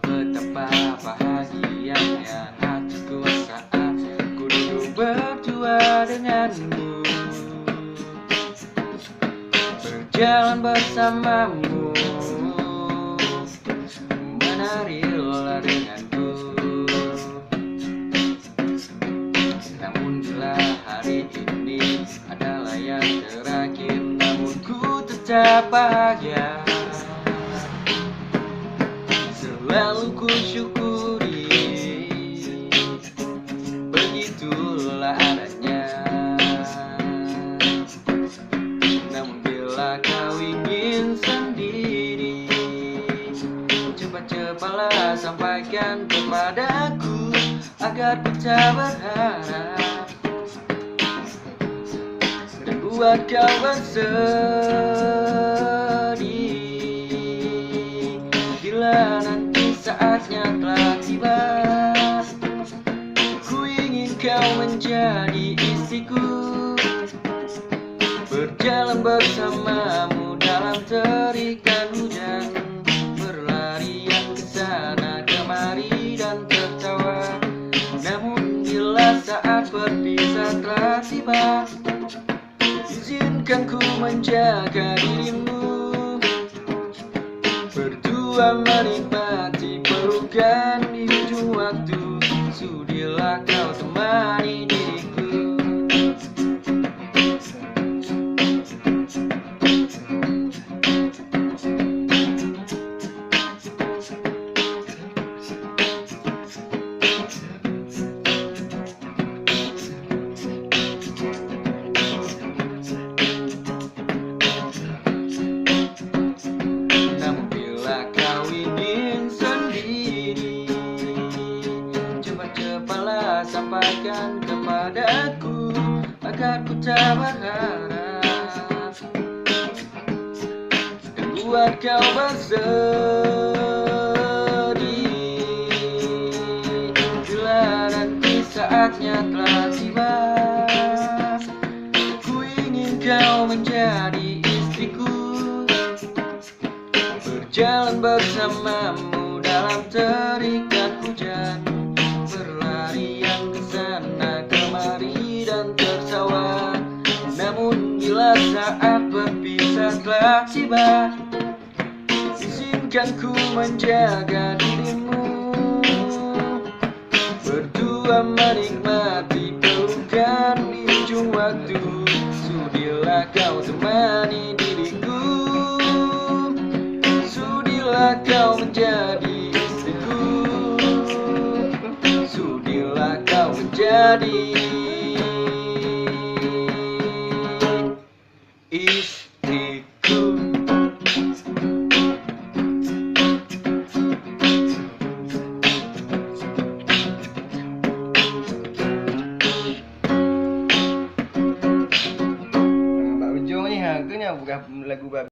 Betapa bahagianya hatiku saat ku duduk berdua denganmu, berjalan bersamamu, menarilah denganku. Namun bila hari ini adalah yang terakhir, namun ku tetap bahagia. Selalu ku syukuri, begitulah adanya. Namun bila kau ingin sendiri, cepat-cepatlah sampaikan kepadaku agar ku tak berharap dan buat kau bersedih. Bila nanti saatnya telah tiba, ku ingin kau menjadi istriku, berjalan bersamamu dalam terikan hujan, berlarian ke sana kemari dan tertawa. Namun bila saat berpisah telah tiba, izinkan ku menjaga dirimu, berdua menikmati pelukan di ujung waktu. Sudilah kau temani diriku. Sampaikan kepadaku agar ku tak berharap dan buat kau bersedih. Bila nanti saatnya telah tiba, ku ingin kau menjadi istriku, berjalan bersamamu dalam terikat hujan, berlarian ke sana kemari dan tertawa. Namun bila saat berpisah telah tiba, izinkan ku menjaga dirimu, berdua menikmati pelukan di ujung waktu. Sudilah kau temani diriku, sudilah kau menjadi istriku, sudilah kau menjadi istriku. Mbak Ujung nih, harganya bukan lagu babi.